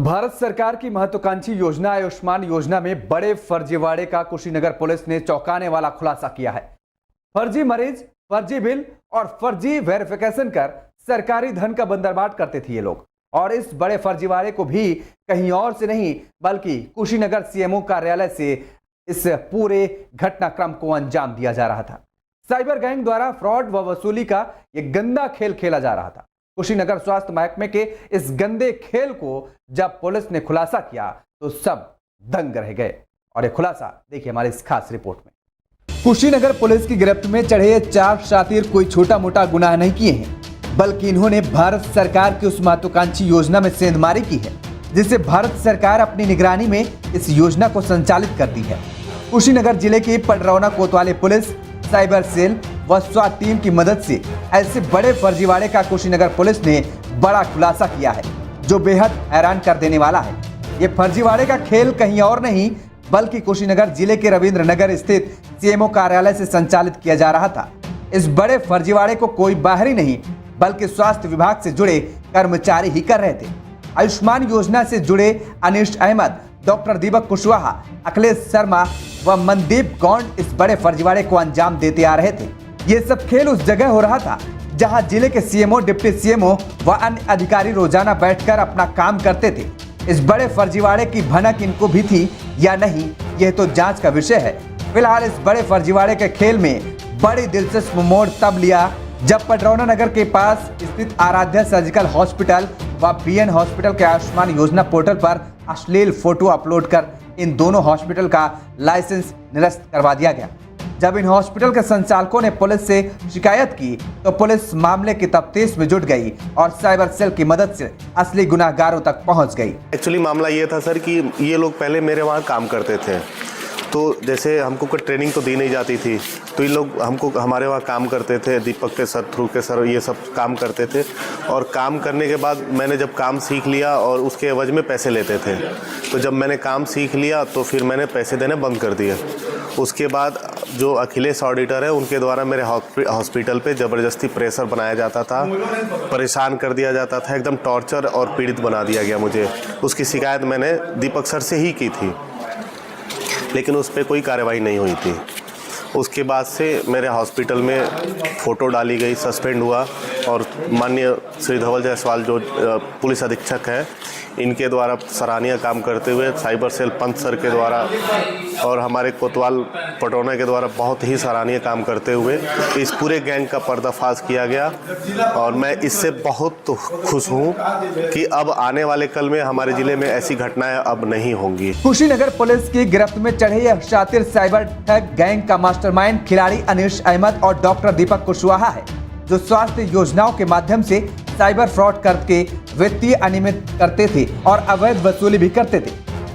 भारत सरकार की महत्वाकांक्षी योजना आयुष्मान योजना में बड़े फर्जीवाड़े का कुशीनगर पुलिस ने चौंकाने वाला खुलासा किया है। फर्जी मरीज, फर्जी बिल और फर्जी वेरिफिकेशन कर सरकारी धन का बंदरबाट करते थे ये लोग। और इस बड़े फर्जीवाड़े को भी कहीं और से नहीं बल्कि कुशीनगर सीएमओ कार्यालय से इस पूरे घटनाक्रम को अंजाम दिया जा रहा था। साइबर गैंग द्वारा फ्रॉड व वसूली का यह गंदा खेल खेला जा रहा था। कुशीनगर स्वास्थ्य महकमे के इस गंदे खेल को जब पुलिस ने खुलासा किया तो सब दंग रह गए। और यह खुलासा देखिए हमारी इस खास रिपोर्ट में। कुशीनगर पुलिस की गिरफ्त में चढ़े ये 4 शातिर कोई छोटा मोटा गुनाह नहीं किए हैं, बल्कि इन्होंने भारत सरकार की उस महत्वाकांक्षी योजना में सेंधमारी की है जिसे भारत सरकार अपनी निगरानी में इस योजना को संचालित करती है। कुशीनगर जिले की पडरौना कोतवाली पुलिस, साइबर सेल व स्वाट टीम की मदद से ऐसे बड़े फर्जीवाड़े का कुशीनगर पुलिस ने बड़ा खुलासा किया है जो बेहद हैरान कर देने वाला है। ये फर्जीवाड़े का खेल कहीं और नहीं बल्कि कुशीनगर जिले के रविंद्र नगर स्थित सीएमओ कार्यालय से संचालित किया जा रहा था। इस बड़े फर्जीवाड़े को कोई बाहरी नहीं बल्कि स्वास्थ्य विभाग से जुड़े कर्मचारी ही कर रहे थे। आयुष्मान योजना से जुड़े अनीश अहमद, डॉक्टर दीपक कुशवाहा, अखिलेश शर्मा व मनदीप गौंड इस बड़े फर्जीवाड़े को अंजाम देते आ रहे थे। ये सब खेल उस जगह हो रहा था जहां जिले के सीएमओ, डिप्टी सीएमओ व अन्य अधिकारी रोजाना बैठकर अपना काम करते थे। इस बड़े फर्जीवाड़े की भनक इनको भी थी या नहीं, यह तो जांच का विषय है। फिलहाल इस बड़े फर्जीवाड़े के खेल में बड़ी दिलचस्प मोड़ तब लिया जब पडरौना नगर के पास स्थित आराध्या सर्जिकल हॉस्पिटल व बीएन हॉस्पिटल के आयुष्मान योजना पोर्टल पर अश्लील फोटो अपलोड कर इन दोनों हॉस्पिटल का लाइसेंस निरस्त करवा दिया गया। जब इन हॉस्पिटल के संचालकों ने पुलिस से शिकायत की तो पुलिस मामले की तफ्तीश में जुट गई और साइबर सेल की मदद से असली गुनाहगारों तक पहुंच गई। एक्चुअली मामला ये था सर कि ये लोग पहले मेरे वहाँ काम करते थे, तो जैसे हमको कोई ट्रेनिंग तो दी नहीं जाती थी, तो ये लोग हमको हमारे वहाँ काम करते थे। दीपक के सर, थ्रू के सर, ये सब काम करते थे। और काम करने के बाद मैंने जब काम सीख लिया और उसके एवज में पैसे लेते थे, तो जब मैंने काम सीख लिया तो फिर मैंने पैसे देने बंद कर दिए। उसके बाद जो अखिलेश ऑडिटर है उनके द्वारा मेरे हॉस्पिटल पे ज़बरदस्ती प्रेशर बनाया जाता था, परेशान कर दिया जाता था, एकदम टॉर्चर और पीड़ित बना दिया गया मुझे। उसकी शिकायत मैंने दीपक सर से ही की थी, लेकिन उस पर कोई कार्रवाई नहीं हुई थी। उसके बाद से मेरे हॉस्पिटल में फ़ोटो डाली गई, सस्पेंड हुआ। और माननीय श्री धवल जायसवाल जो पुलिस अधीक्षक हैं, इनके द्वारा सराहनीय काम करते हुए साइबर सेल पंत सर के द्वारा और हमारे कोतवाल पडरौना के द्वारा बहुत ही सराहनीय काम करते हुए इस पूरे गैंग का पर्दाफाश किया गया। और मैं इससे बहुत खुश हूँ कि अब आने वाले कल में हमारे जिले में ऐसी घटनाएं अब नहीं होंगी। कुशीनगर पुलिस की गिरफ्त में चढ़े यह शातिर साइबर ठग गैंग का मास्टरमाइंड खिलाड़ी अनीश अहमद और डॉक्टर दीपक कुशवाहा है, जो स्वास्थ्य योजनाओं के माध्यम से साइबर फ्रॉड करके वित्तीय अनियमित करते थे और अवैध वसूली भी करते थे।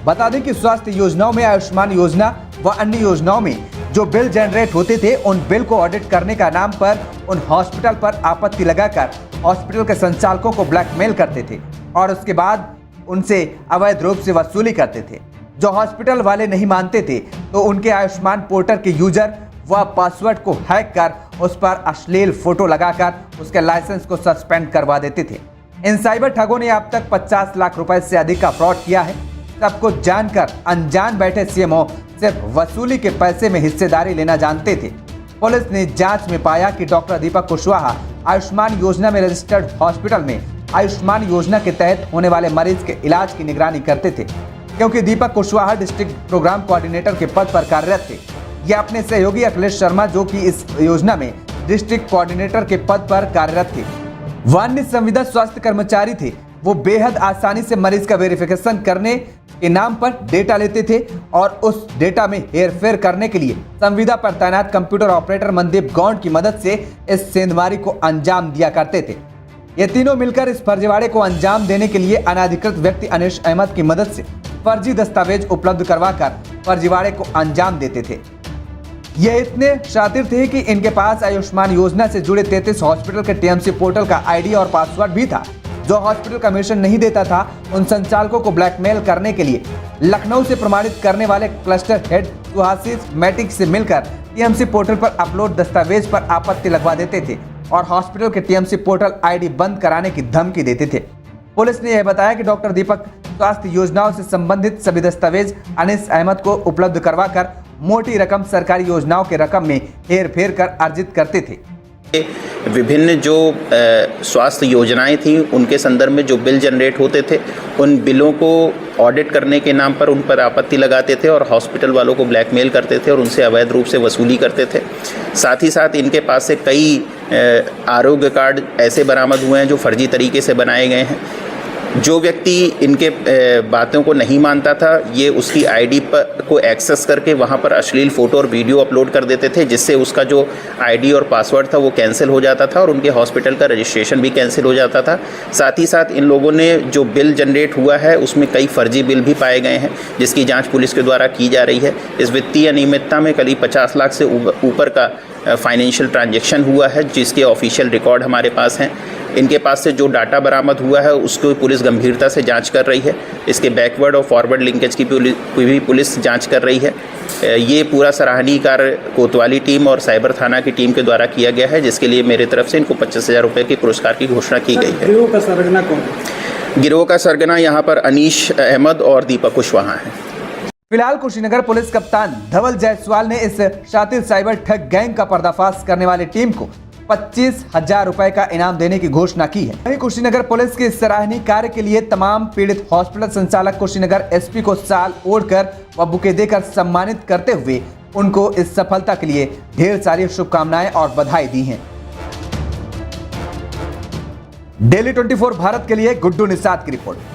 बता दें कि स्वास्थ्य योजनाओं में आयुष्मान योजना व अन्य योजनाओं में जो बिल जनरेट होते थे उन बिल को ऑडिट करने का नाम पर उन हॉस्पिटल पर आपत्ति लगाकर हॉस्पिटल के संचालकों को ब्लैकमेल करते थे और उसके बाद उनसे अवैध रूप से वसूली करते थे। जो हॉस्पिटल वाले नहीं मानते थे तो उनके आयुष्मान पोर्टल के यूजर व पासवर्ड को हैक कर उस पर अश्लील फोटो लगाकर उसके लाइसेंस को सस्पेंड करवा देते थे। इन साइबर ठगों ने अब तक 50 लाख रुपए से अधिक का फ्रॉड किया है। सब कुछ जानकर अनजान बैठे सीएमओ सिर्फ वसूली के पैसे में हिस्सेदारी लेना जानते थे। पुलिस ने जांच में पाया कि डॉक्टर दीपक कुशवाहा आयुष्मान योजना में रजिस्टर्ड हॉस्पिटल में आयुष्मान योजना के तहत होने वाले मरीज के इलाज की निगरानी करते थे। क्योंकि दीपक कुशवाहा डिस्ट्रिक्ट प्रोग्राम कोऑर्डिनेटर के पद पर कार्यरत थे, यह अपने सहयोगी अखिलेश शर्मा जो कि इस योजना में डिस्ट्रिक्ट कोऑर्डिनेटर के पद पर कार्यरत थे, वान्य संविदा स्वास्थ्य कर्मचारी थे। वो बेहद आसानी से मरीज का वेरिफिकेशन करने के नाम पर डेटा लेते थे और उस डेटा में हेरफेर करने के लिए संविदा पर तैनात कंप्यूटर ऑपरेटर मनदीप गौंड की मदद से इस सेंधमारी को अंजाम दिया करते थे। ये तीनों मिलकर इस फर्जीवाड़े को अंजाम देने के लिए अनाधिकृत व्यक्ति अनीश अहमद की मदद से फर्जी दस्तावेज उपलब्ध करवाकर फर्जीवाड़े को अंजाम देते थे। ये इतने शातिर थे कि इनके पास आयुष्मान योजना से जुड़े 33 हॉस्पिटल के टीएमसी पोर्टल का आईडी और पासवर्ड भी था। जो हॉस्पिटल कमीशन नहीं देता था उन संचालकों को ब्लैकमेल करने के लिए लखनऊ से प्रमाणित करने वाले क्लस्टर हेड सुहासिस मैटिक से मिलकर टीएमसी पोर्टल पर अपलोड दस्तावेज पर आपत्ति लगवा देते थे और हॉस्पिटल के टीएमसी पोर्टल आईडी बंद कराने की धमकी देते थे। पुलिस ने यह बताया कि डॉक्टर दीपक स्वास्थ्य योजनाओं से संबंधित सभी दस्तावेज अनीस अहमद को उपलब्ध करवाकर मोटी रकम सरकारी योजनाओं के रकम में हेर फेर कर अर्जित करते थे। विभिन्न जो स्वास्थ्य योजनाएं थी उनके संदर्भ में जो बिल जनरेट होते थे, उन बिलों को ऑडिट करने के नाम पर उन पर आपत्ति लगाते थे और हॉस्पिटल वालों को ब्लैकमेल करते थे और उनसे अवैध रूप से वसूली करते थे। साथ ही साथ इनके पास से कई आरोग्य कार्ड ऐसे बरामद हुए हैं जो फर्जी तरीके से बनाए गए हैं। जो व्यक्ति इनके बातों को नहीं मानता था, ये उसकी आईडी को एक्सेस करके वहाँ पर अश्लील फ़ोटो और वीडियो अपलोड कर देते थे, जिससे उसका जो आईडी और पासवर्ड था वो कैंसिल हो जाता था और उनके हॉस्पिटल का रजिस्ट्रेशन भी कैंसिल हो जाता था। साथ ही साथ इन लोगों ने जो बिल जनरेट हुआ है उसमें कई फर्जी बिल भी पाए गए हैं, जिसकी जाँच पुलिस के द्वारा की जा रही है। इस वित्तीय अनियमितता में करीब 50 लाख से ऊपर का फाइनेंशियल ट्रांजैक्शन हुआ है, जिसके ऑफिशियल रिकॉर्ड हमारे पास हैं। इनके पास से जो डाटा बरामद हुआ है उसको पुलिस गंभीरता से जांच कर रही है। इसके बैकवर्ड और फॉरवर्ड लिंकेज की भी पुलिस जांच कर रही है। ये पूरा सराहनीय कार्य कोतवाली टीम और साइबर थाना की टीम के द्वारा किया गया है, जिसके लिए मेरे तरफ से इनको 25,000 रुपये के पुरस्कार की घोषणा की गई है। गिरोह का सरगना कौन है? गिरोह का सरगना यहाँ पर अनीश अहमद और दीपक कुशवाहा है। फिलहाल कुशीनगर पुलिस कप्तान धवल जायसवाल ने इस शातिर साइबर ठग गैंग का पर्दाफाश करने वाली टीम को 25,000 रुपए का इनाम देने की घोषणा की है। वहीं कुशीनगर पुलिस के इस सराहनीय कार्य के लिए तमाम पीड़ित हॉस्पिटल संचालक कुशीनगर एसपी को साल ओढ़कर व बुके देकर सम्मानित करते हुए उनको इस सफलता के लिए ढेर सारी शुभकामनाएं और बधाई दी हैं। डेली 24 भारत के लिए गुड्डू निषाद की रिपोर्ट।